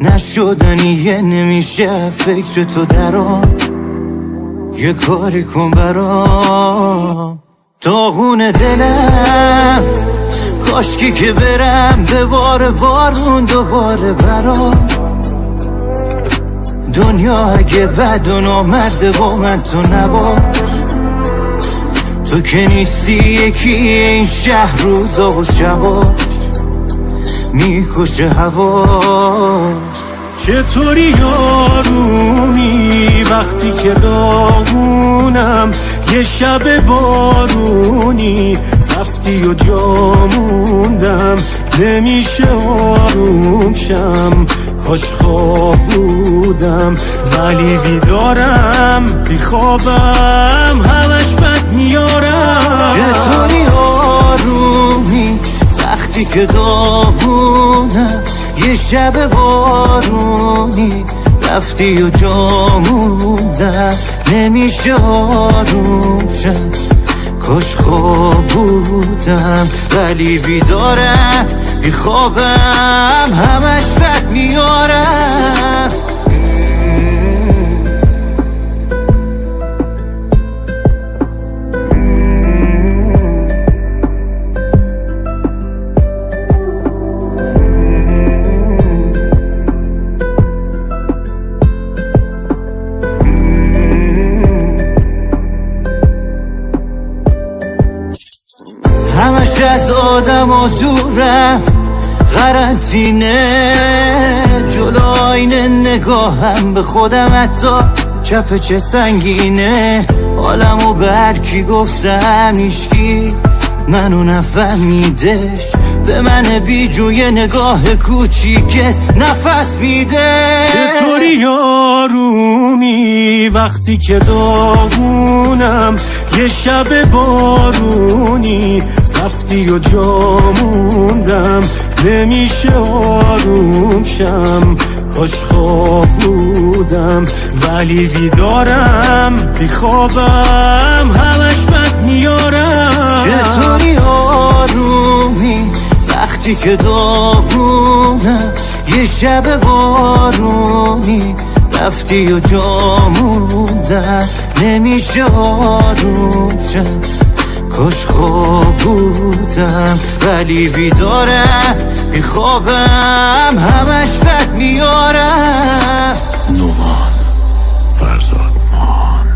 نشدنیه نمیشه فکر تو درام، یه کاری کن برام. داغون دلم کاشکی که برم به بار بارون دوباره برام. دنیا اگه بد و نامرده با من تو نباش، تو که نیستی یکی این شهر روزا و شباش میکشه هواش. چطوری آرومی وقتی که داغونم، یه شب بارونی رفتی و جا موندم، نمیشه آروم شم کاش خواب بودم، ولی بیدارم بیخوابم همش بد میارم. چطوری آرومی وقتی که داغونم، یه شب بارونی رفتی و جا موندم، نمیشه آروم شم کاش خواب بودم، ولی بیدارم بیخوابم همش بد میارم. همش از آدم و دورم قرنطینه، جلو آینه نگاهم به خودم حتی چپ چه سنگینه. حالمو برکی گفتم هیچکی منو نفهمیدش، به من بیجوی نگاه کوچیکت نفس میده. چطوری آرومی وقتی که داغونم، یه شب بارونی رفتی و جا موندم، نمیشه آروم شم کاش خواب بودم، ولی بیدارم بیخوابم همش بد میارم. چطوری آرومی وقتی که داغونم، یه شب بارونی رفتی و جا موندم، نمیشه آروم شم کاش خواب بودم، ولی بیدارم بیخوابم همش بد میارم. نومان فرزاد مان.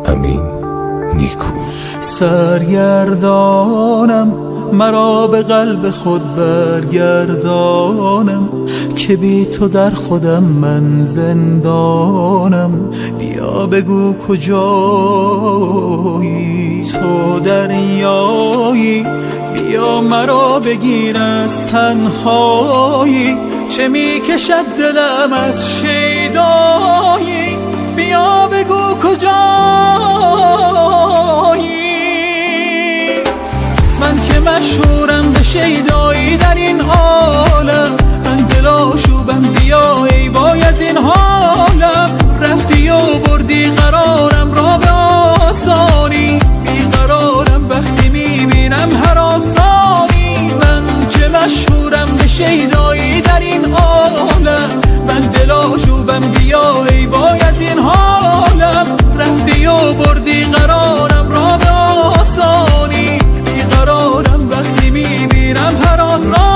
امین نیکو. سرگردانم مرا به قلب خود برگردانم، که بی تو در خودم من زندانم. بیا بگو کجایی تو دریایی، بیا مرا بگیر از تنهایی، چه می کشد دلم از شیدایی. بیا بگو کجایی، من که مشهورم به شیدایی در این عالم، من دلاشوبم بیا ای وای از این حالم. رفتی و بردی قرارم را به آسانی، بیقرارم وقتی میبینم هراسانی. من که مشهورم به شیدایی در این عالم، من دلاشوبم بیا ای وای از این حالم. رفتی و بردی قرارم را به آسانی، بیقرارم وقتی میبینم هراسانی.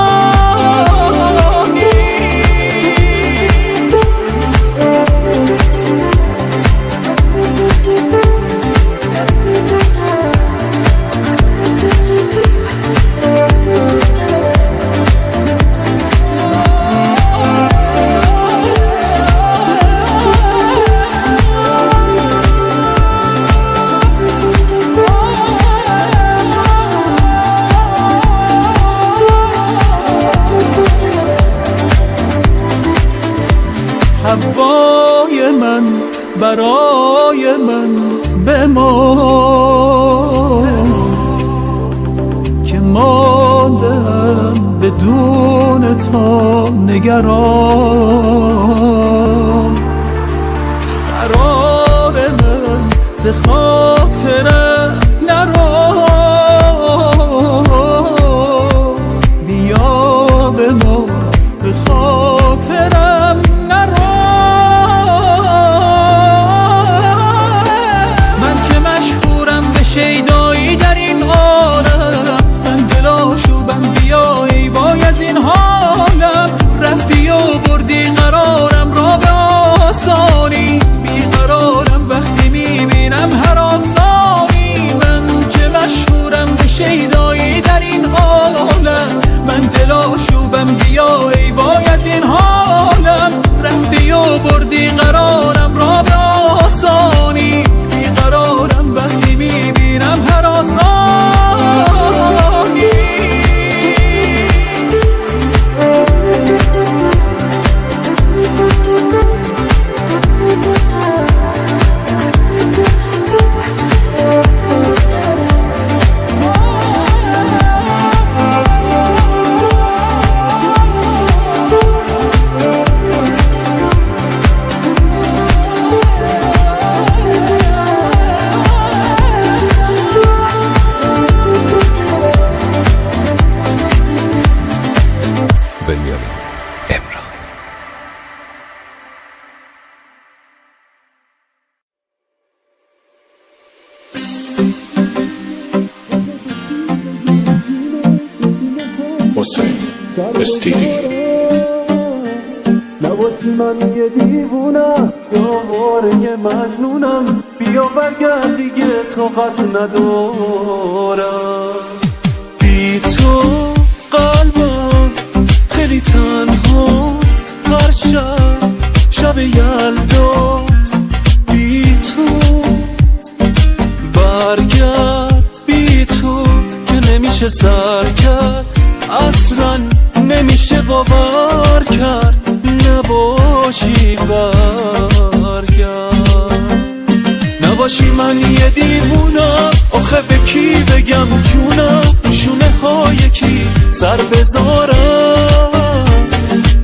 حوای من برای من بمان، که ماندم بدون تو نگران قرار من ز خاطره نرو بیا به ما به خاطرم نرو من که مشهورم به شیدایی در این عالم من دلاشوبم بیا ای وای از این حالم رفتی و بردی قرارم را به آسانی بیقرارم وقتی میبینم هر آسانی من که مشهورم به شیدایی در این عالم من دلاشوبم بیا ای وای از این حالم رفتی و بردی قرارم را به آسانی بیقرارم وقتی میبینم هر آسانی بنیامین امرا. حسین استیلی نباشی من یه دیوونم یا واره مجنونم بیا برگرد دیگه طاقت ندارم بی تو قلبم خیلی تنهاست هر شب یلداست بی تو برگرد بی تو که نمیشه سر کرد اصلا نمیشه باور کرد نباشی برگرد نباشی من یه دیوونم آخه به کی بگم جونم شونه های کی سر بذارم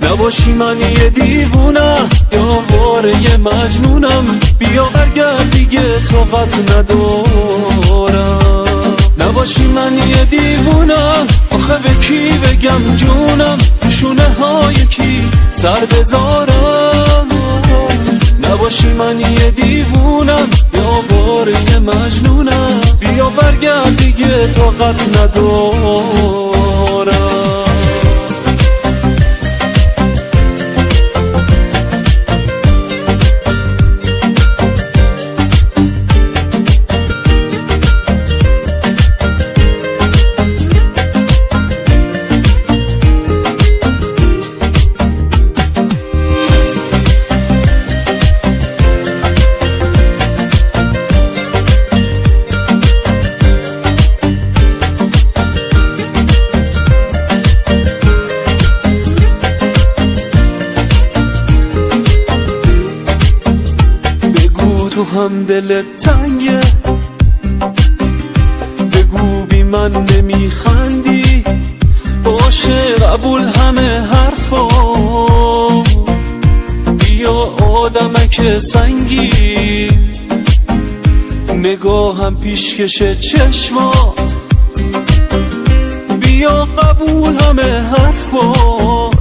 نباشی من یه دیوونم یا واره مجنونم بیا برگرد دیگه طاقت ندارم نباشی من یه دیوونم آخه به کی بگم جونم شونه های کی سر بذارم نباشی من یه دیوونم یا واره مجنونم بیا برگرد دیگه طاقت ندارم تو هم دلت تنگه بگو بی من نمیخندی باشه قبول همه حرفا بیا آدمک سنگی نگاهم پیشکش چشمات بیا قبول همه حرفات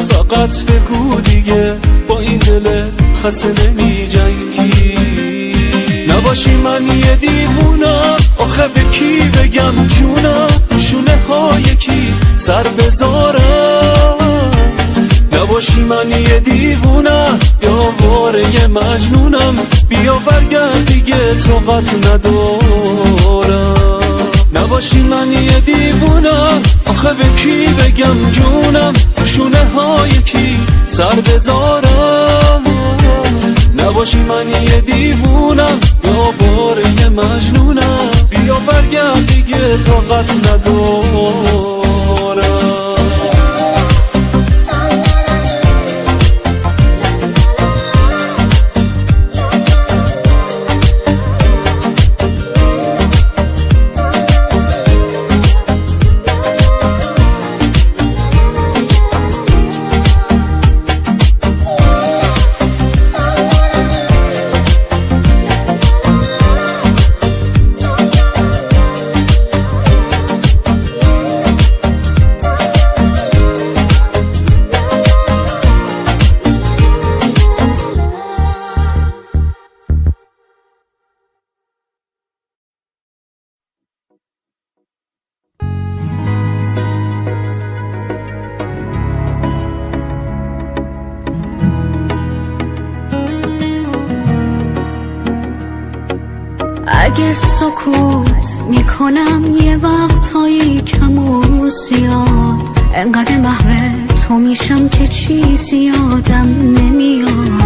فقط بگو دیگه با این دل خسته نمی جنگی نباشی من یه دیوونم آخه به کی بگم جونم شونه های کی سر بذارم نباشی من یه دیوونم یا واره مجنونم بیا برگرد دیگه طاقت ندارم نباشی من یه دیوونم آخه به کی بگم جونم شونه های کی سر بذارم نباشی من یه دیوونم یا باره مجنونم بیا برگرد دیگه طاقت ندارم اگه سکوت میکنم یه وقتایی کم و زیاد، انقدر محو تو میشم که چیزی یادم نمیاد.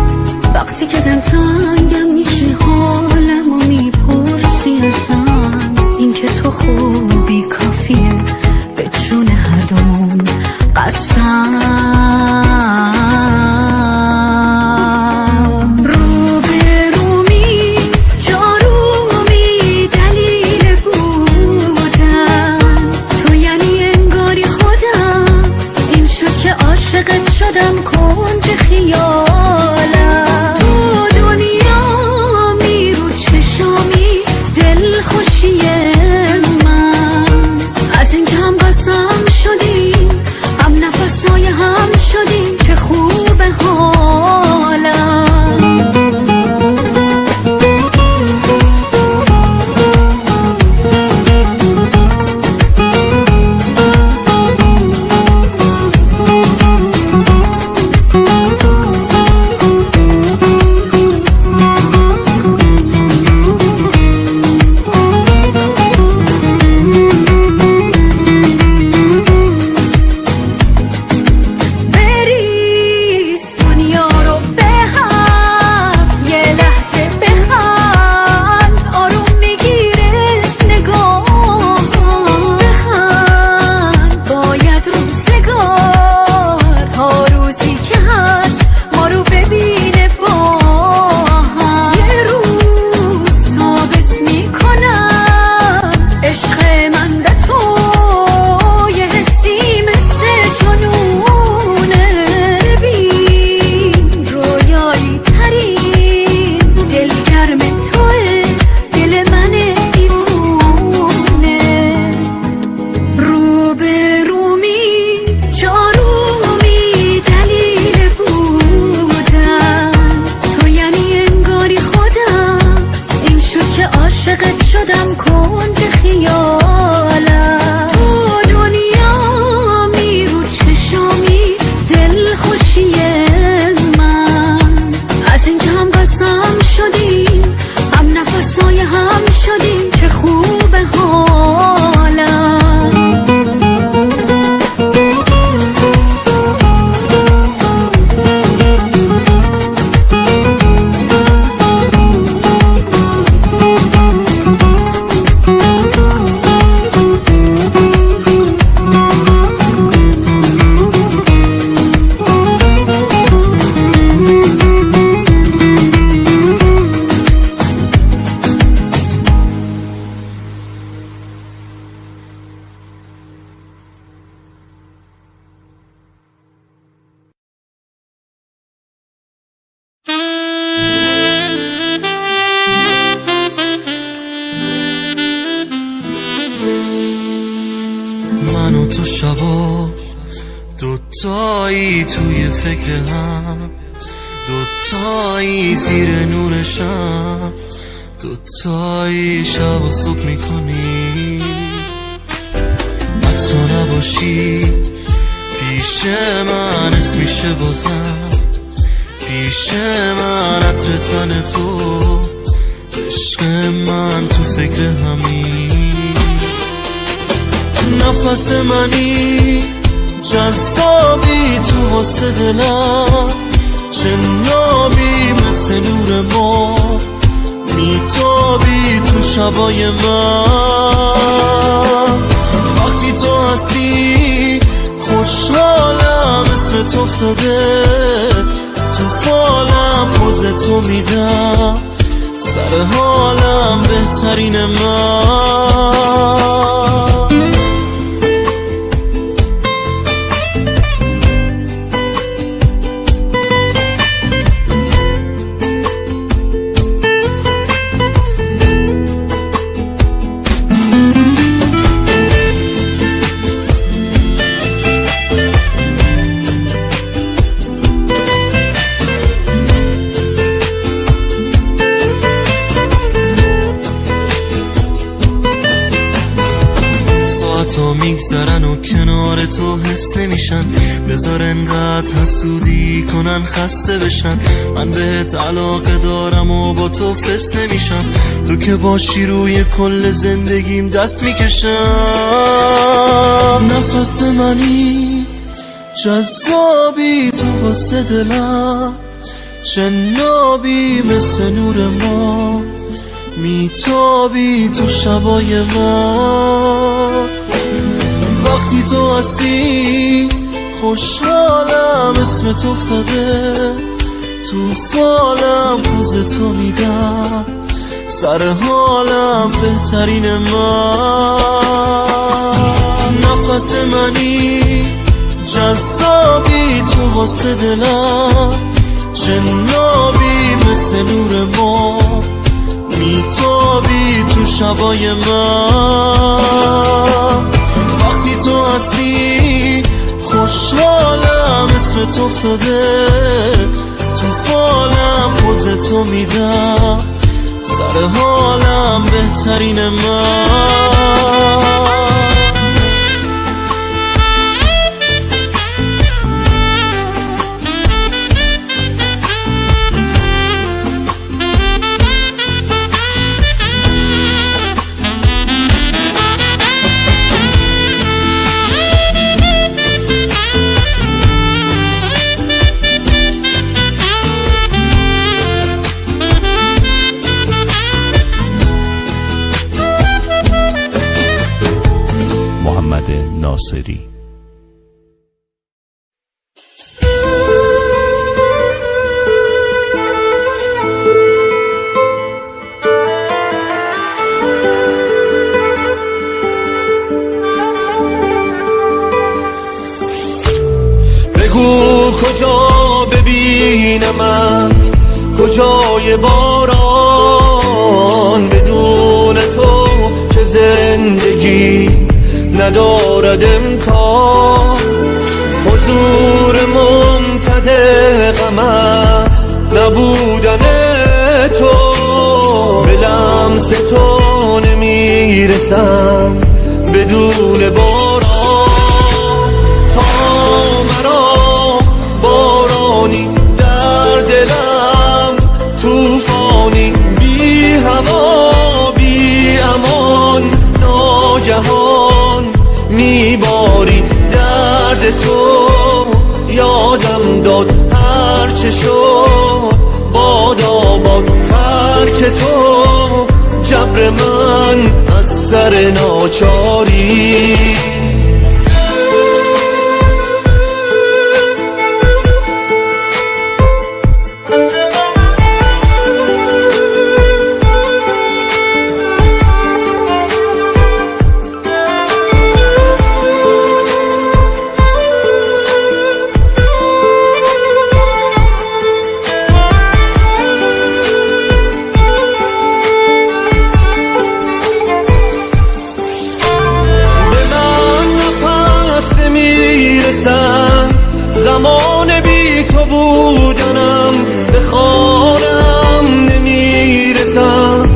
وقتی که دلتنگم میشه حالم و میپرسی ازم، این که تو خوبی کافیه به جون هر دومون قسم. عاشقت شدم کنج خیالم، تو دنیا می رو چشامی دل خوشی من. از این که هم قسم شدیم هم نفسای هم شدیم، چه خوب حالم. عاشقت شدم کنج خیالم، تو دنیا می رو چشامی دل خوشی من. از این که هم قسم شدیم هم نفسای هم شدیم، چه خوب حالم. من و تو شبا دوتایی توی فکر هم، دوتایی زیر نور شب، دوتایی شب و صبح میکنی. حتی نباشی پیش من اسم میشه بازم، پیش من عطر تن تو، عشق من تو فکر همین. نفس منی جذابی تو واسه دلم، چه نابی مثل نور ما میتابی تو شبای من. وقتی تو هستی خوشحالم، اسم تو افتاده تو فالم، پوز تو میدم سر حالم بهترین من. میگذرن و کنار تو حس نمیشن. بذار انقدر حسودی کنن خسته بشن. من بهت علاقه دارم و با تو فس نمیشم. تو که باشی روی کل زندگیم دست میکشم. نفس منی جذابی تو واسه دلم، جنابی مثل نور ما میتابی تو شبای ما. وقتی تو هستی خوشحالم، اسمت افتاده تو فالم، پوز تو میدم سر حالم بهترین من. نفس منی جذابی تو واسه دلم، جنابی مثل نور ما میتابی تو شبای من. وقتی تو هستی خوشحالم، اسمت افتاده تو فالم، پوز تو میدم سر حالم بهترین من. محمد ناصری. بگو کجا ببینم، کجای باران، بدون تو که زندگی ندارد امکان. حضور منطقم است نبودن تو، به لمس تو نمیرسم بدون باران. تا مرا بارانی در دلم، توفانی بی هوا بی امان، ناگهان میباری درد تو. یادم داد هرچه شد باد آباد ترک تو، جبر من از سر ناچاری. زمان بی تو بودنم به خانم نمیرسم،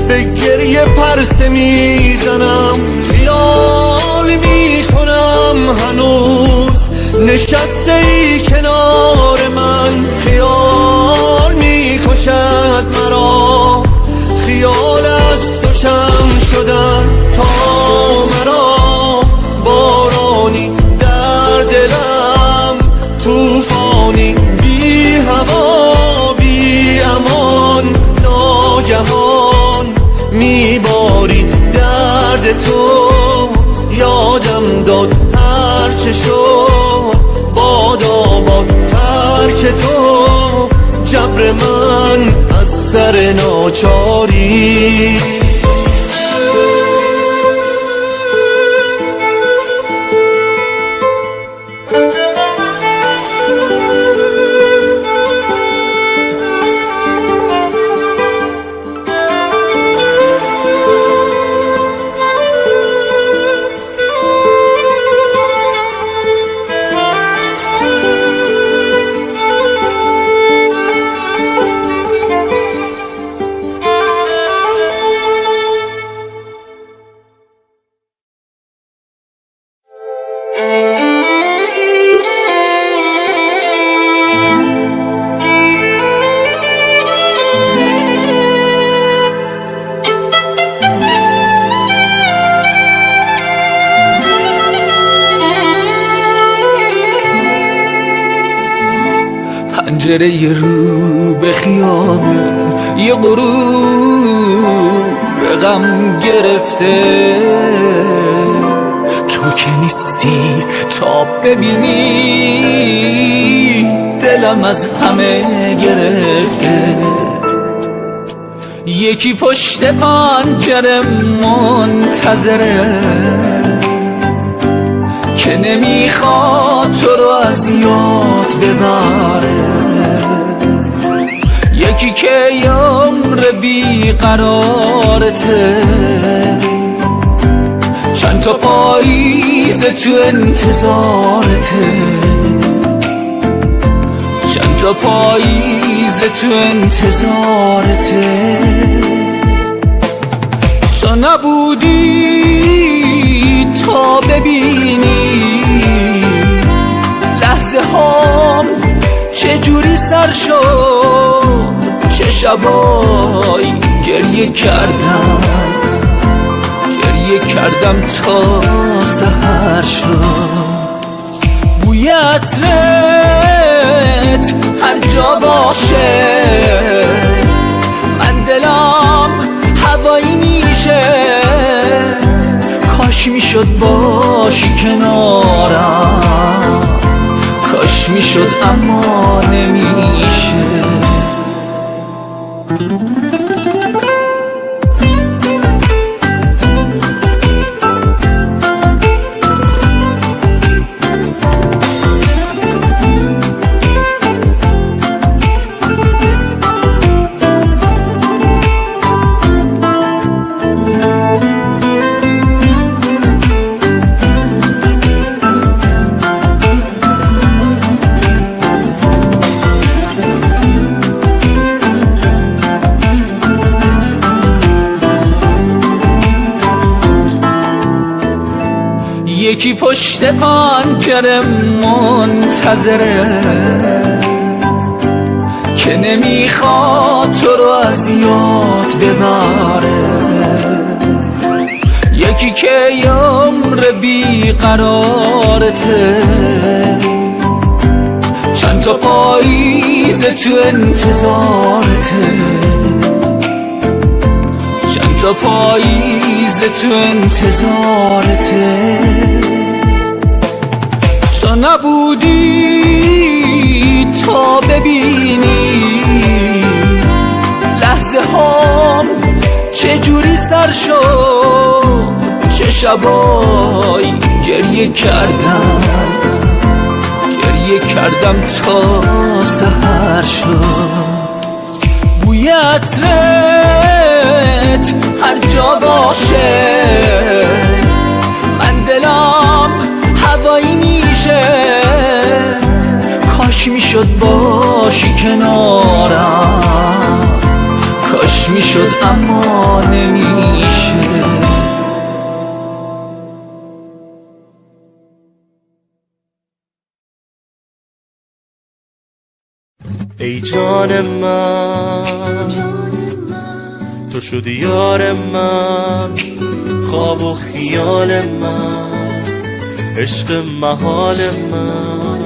به گریه پرسه میزنم، خیال میکنم هنوز نشسته ای کنار من. خیال میکشد مرا، خیال از تو شم شدن. تا مرا بارانی در دلم، توفانی بی هوا بی امان، ناگهان میباری درد تو. یادم داد هرچه شد باد آباد ترک تو، جبر من از سر ناچاری. پنجره یه رو به خیابون یه غروب به غم گرفته، تو که نیستی تا ببینی دلم از همه گرفته. یکی پشت پنجره منتظره که نمیخواد تو رو از یاد ببره، یکی که عمر بیقرارته، چند تا پاییز تو انتظارته، چند تا پاییز تو انتظارته. تو نبودی تا ببینی لحظه هام چجوری سر شد، چه شبایی گریه کردم تا سحر شد. بوی عطرت هر جا باشه من دلم هوایی میشه، کاش میشد باشی کنارم، کاش میشد اما نمیشه. یکی پشت پنجره منتظره که نمیخواد تو رو از یاد ببره، یکی که عمر بیقرارته، چند تا پاییز تو انتظارته، چند تا پاییز تو انتظارته. تو نبودی تا ببینی لحظه هام چجوری سر شد، چه شبایی گریه کردم تا سحر شد. بوی عطرت هر جا باشه من دلم هوایی میشه، کاش میشد باشی کنارم، کاش میشد اما نمیشه. ای جان من تو شدی یار من، خواب و خیال من، عشق محال من،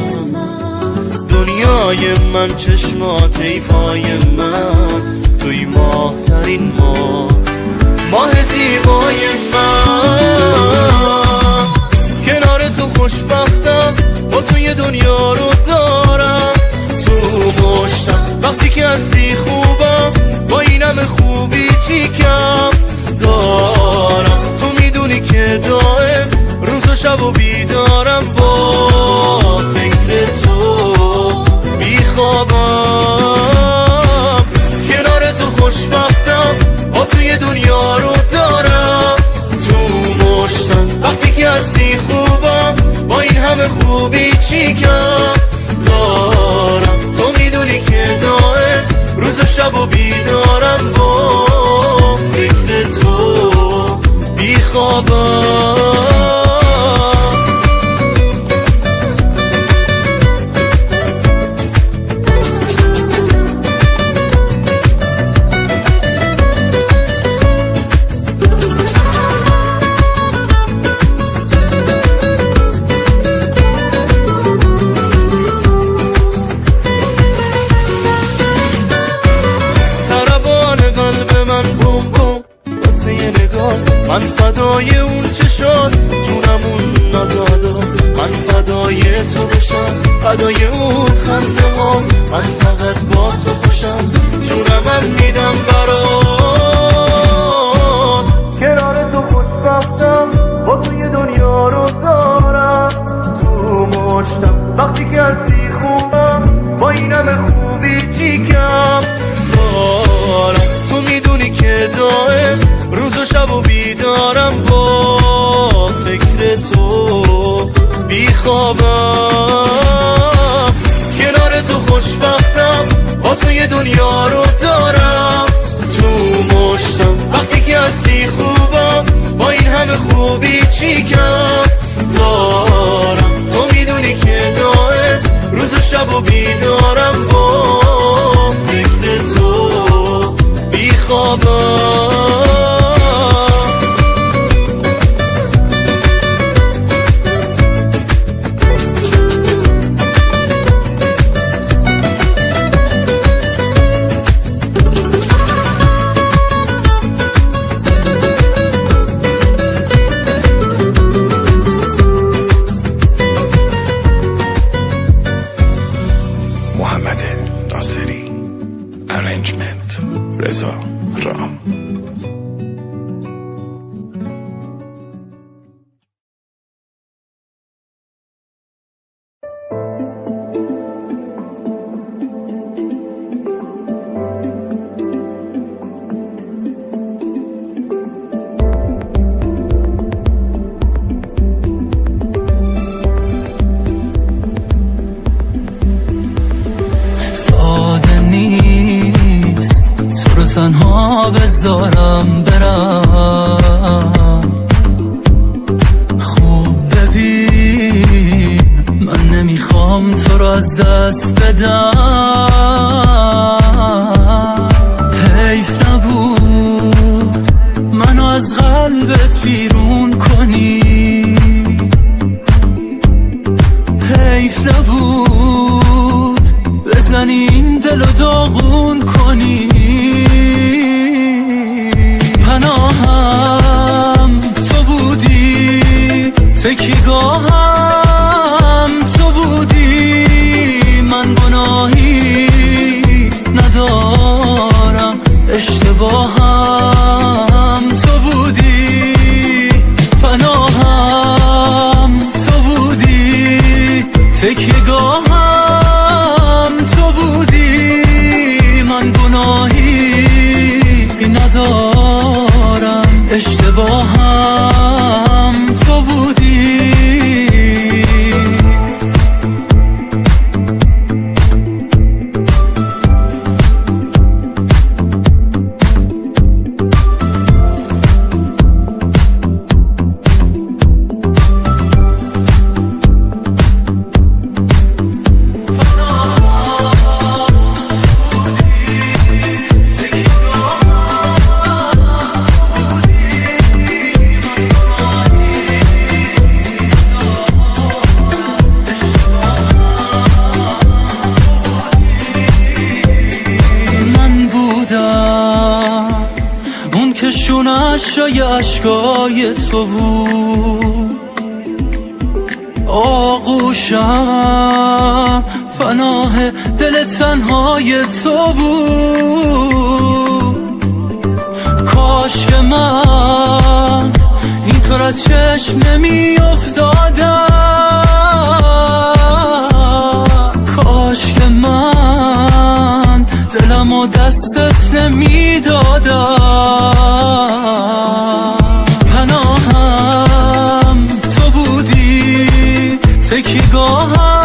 دنیای من، چشمات ایفای من، توی ماه ترین ماه زیبای من. کنار تو خوشبختم، با توی دنیا رو دارم تو مشتم، وقتی که هستی خوبم، با این همه خوبی چی کم دارم. تو میدونی که دائم روز و شب و بیدارم، با فکر تو بیخوابم. کنار تو خوشبختم، با توی دنیا رو دارم تو مشتم، وقتی که هستی خوبم، با این همه خوبی چی کم دارم. تو میدونی که دائم روز و شب و بیدارم، با فکر تو بیخوابم. فدای تو بشم، فدای اون خنده ها، من فقط با تو خوشم، جونم من میدم برات. کنار تو خوشبختم، با توی دنیا رو دارم تو مشتم، وقتی که هستی خوبم، با این همه خوبی چیکم دارم. تو میدونی که دائم روز و شب و بیدارم، با فکر تو بیخوابم. کنار تو خوشبختم، با تو یه دنیا رو دارم تو مشتم، وقتی که هستی خوبم، با این همه خوبی چیکم دارم. تو میدونی که دائم روز و شب و بیدارم، با فکر تو بیخوابم. محمد ناصری. ارنجمنت رضا رام. ساده نیست تو رو تنها بذارم برم، خوب ببین من نمیخوام تو رو از دست بدم. حیف نبود منو از قلبت بیرون کنی، حیف نبود بزنی این دلو داغون کنی. پناهم تو بودی، تکیگاهم تو بودی، من گناهی ندارم، اشتباهم تو بودی. پناهم تو بودی، تکیگاهم تو بودی، من گناهی ندارم، اشتباهم تو بودی. شونش اشکای تو بود، آغوشم فناه دل تنهای تو بود. کاش که من اینطور از چشم نمی افتادم، کاش که من دلم و دستت نمی دادم. پناهم تو بودی، تکیگاهم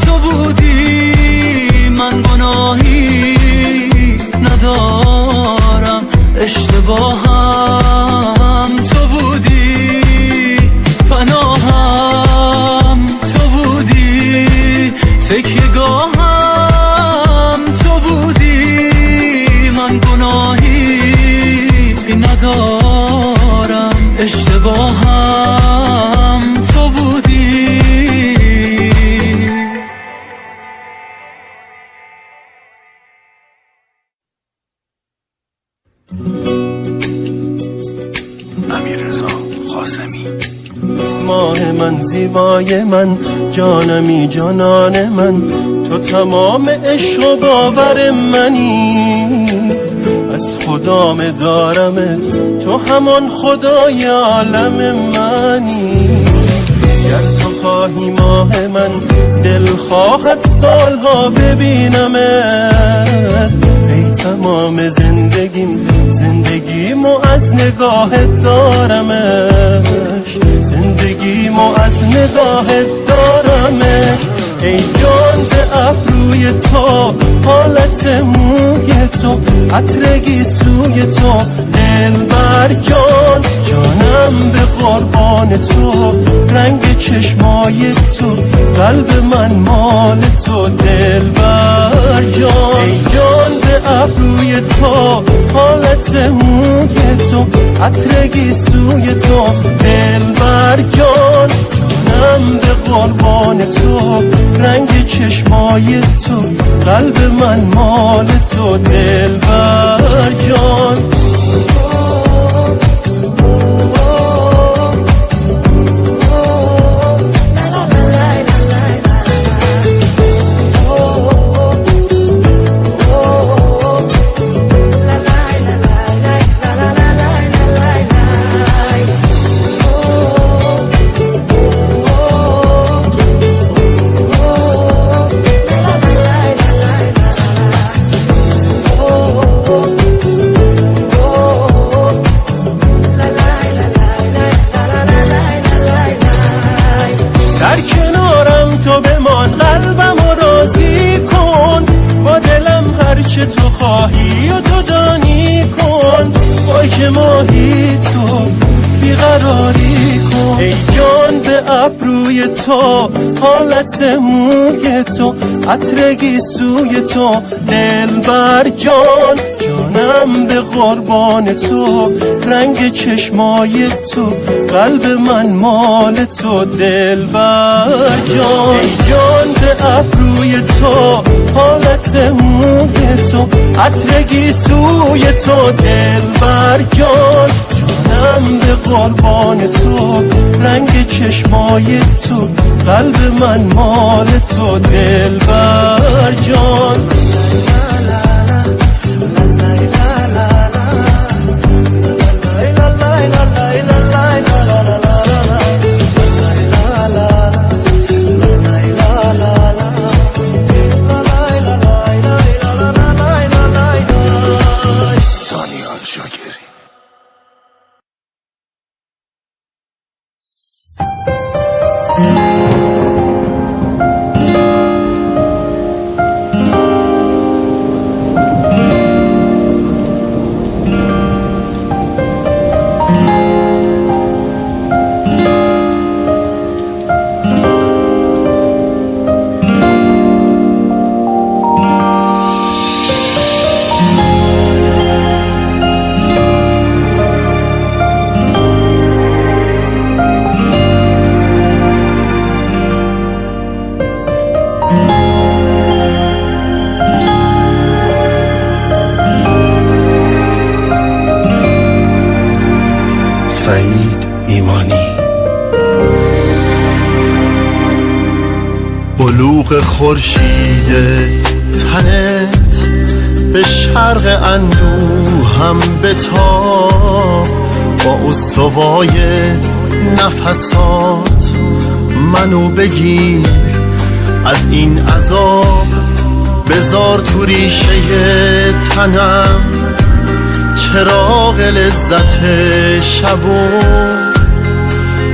تو بودی، من گناهی ندارم، اشتباهم تو بودی. پناهم تو بودی، تکیگاهم تو بودی، من من زیبای من جانمی جانان من تو تمام عشق و باور منی از خدام دارمت تو همان خدای عالم منی گر تو خواهی ماه من دل خواهد سالها ببینمت ای تمام زندگیمو از نگاهت دارمش زندگیمو از نگاهت دارمش ای جان به ابروی تو حالت موی تو عطر گیسوی تو دلبر جان جانم به قربان تو رنگ چشمای تو قلب من مال تو دلبر جان ای جان به ابروی تو حالت موی تو عطر گیسوی تو دلبر جان جانم به قربان تو رنگ چشمای تو قلب من مال تو دلبر جان چه تو خواهی و تو دانی کن وای که ماهی تو بیقراری کن ای جان به ابروی تو حالت موی تو عطر گیسوی تو دلبر جان جانم به قربان تو رنگ چشمای تو قلب من مال تو دلبر جان ای جان به ابروی تو حالت موی تو عطر گیسوی تو دلبر جان جانم به قربان تو رنگ چشمای تو قلب من مال تو دلبر جان سعید ایمانی بلوغ خورشید تنت به شرق اندوهم بتاب با استوای نفسات منو بگیر از این عذاب بذار تو ریشه تنم چراغ لذت شب و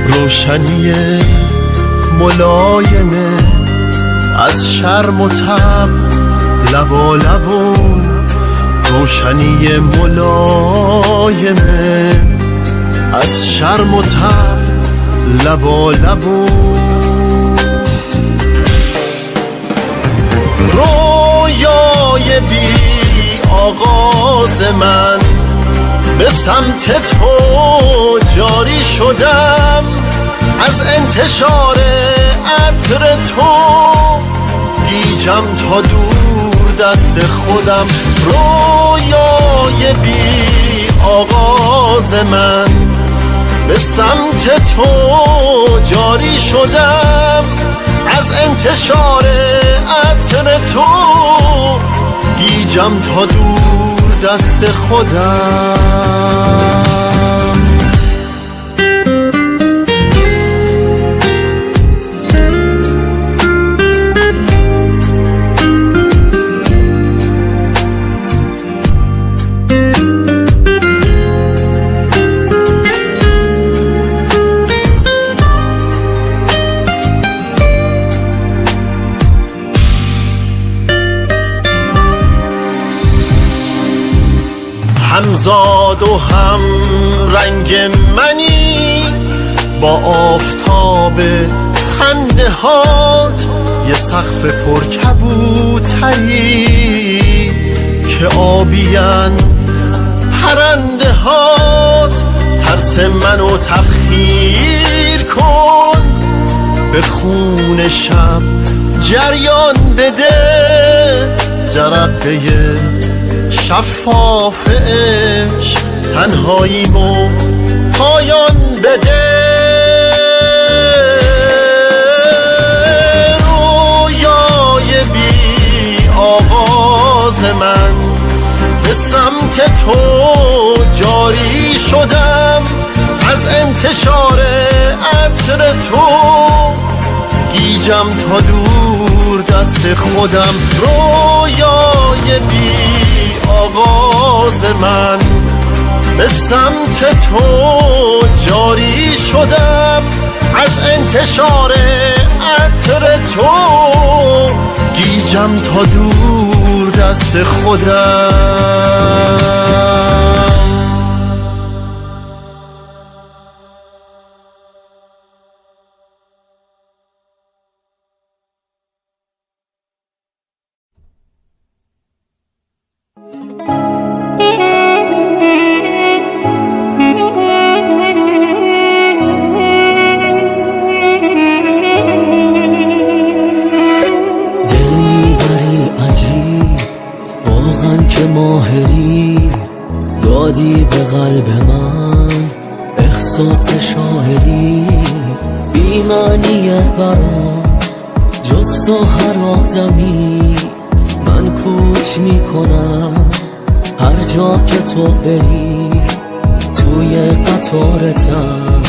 روشنی ملایمه از شرم و تب لبا لبا روشنی ملایمه از شرم و تب لبا لبا رویای بی آغاز من به سمت تو جاری شدم از انتشار عطر تو گیجم تا دور دست خودم رویای بی آغاز من به سمت تو جاری شدم، از انتشار عطر تو گیجم تا دور دست خودم. همزاد و هم رنگ منی با آفتاب خنده هات، یه سقف پرکبوتری که آبیان پرنده هات. ترس منو تبخیر کن، به خون شب جریان بده، جرقه شفاف عشق تنهاییمو پایان بده. رویای بی آغاز من به سمت تو جاری شدم، از انتشار عطر تو گیجم تا دور دست خودم. رویای بی آغاز من به سمت تو جاری شدم، از انتشار عطر تو گیجم تا دور دست خودم. ماهری دادی به قلب من احساس شاعری، بی معنیه برام جز تو هر آدمی. من کوچ میکنم هر جا که تو بری، توی قطارتم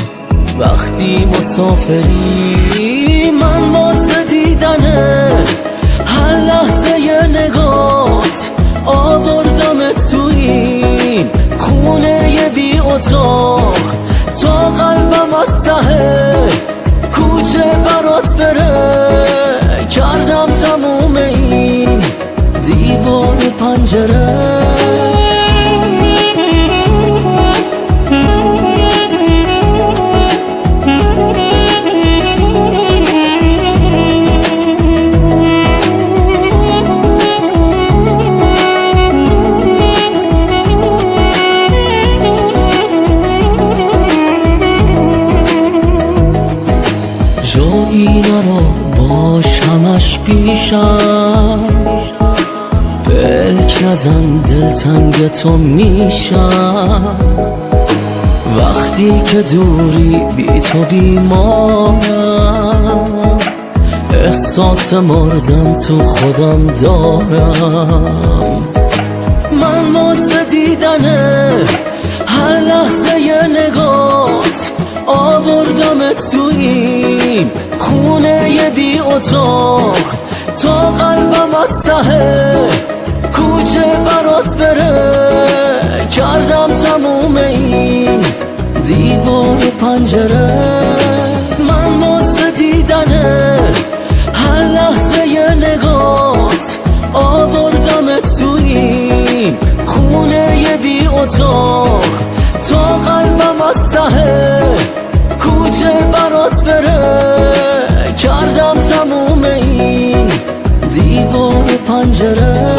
وقتی مسافری. من واسه دیدنه هر لحظه نگات آوردم تو این خونه بی اتاق، تا قلبم از ته کوچه برات بره. کردم تموم این دیوار پنجره. همش پیشم پلک نزن، دلتنگ تو میشم. وقتی که دوری بی تو بیمارم، احساس مردن تو خودم دارم. من واسه دیدنه هر لحظه نگات آوردم تو این خونه بی اتاق، تا قلبم از ته کوچه برات بره. کردم تموم این دیوار پنجره. من واسه دیدنه هر لحظه نگات آوردم تو این خونه بی اتاق، تا قلبم از ته کوچه برات بره. کردم تموم این دیوار پنجره.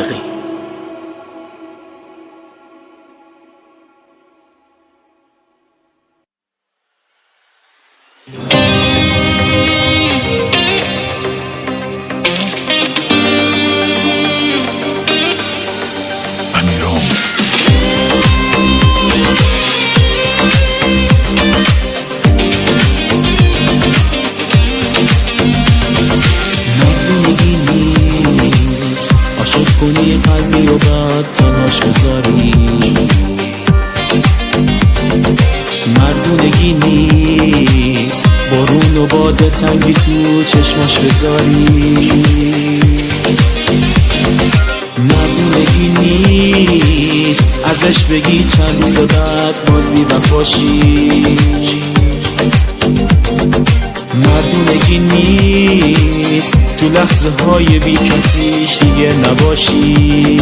صادقی. کنی قلبی و بعد تنهاش بذاری، مردونگی نیست بارون و باد تنگی تو چشماش بذاری، مردونگی نیست ازش بگی چند روز بعد باز بی وفاشی، مردونگی نیست تو لحظه های بی کسیش دیگه نباشی.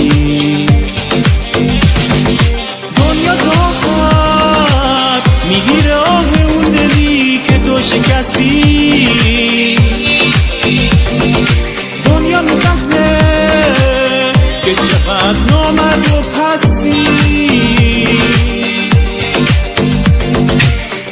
دنیا تا میگیره آه اون دلی که تو شکستی، دنیا میفهمه که چقدر نامرد و پستی.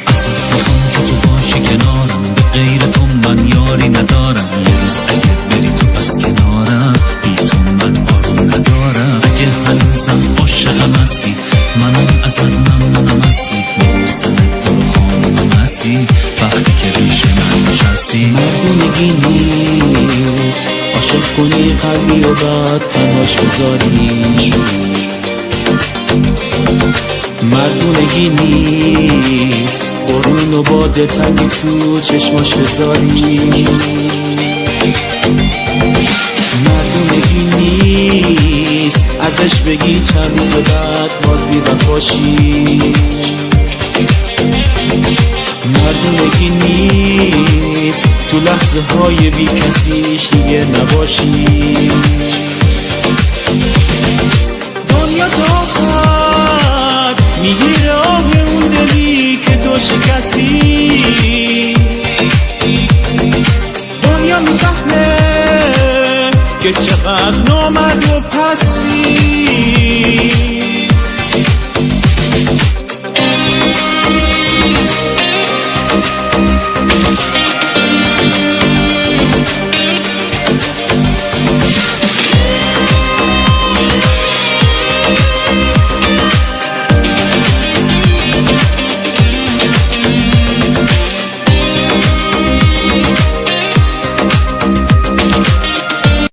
اصلا میخوام که تو باشی کنارم، به غیر تو من یاری ندارم، یه روز اگه بری تو پس کنارم، بی تو من آروم ندارم. اگه هنوزم عاشقم هستی، منم ازت ممنونم هستی، میبوسمت تو رو خانومم هستی، وقتی که ریش من نشستی. مردونگی نیست عاشق کنی قلبی و بعد تنهاش بذاری، مردونگی نیست بارون و باد تنگی تو چشماش بذاری، مردونگی نیست ازش بگی چند روز بعد باز بی وفاشی، مردونگی نیست تو لحظه های بی کسیش دیگه نباشی. دنیا تا میگیره آه اون دلی که تو شکستی، دنیا میفهمه که چقدر نامرد و پستی.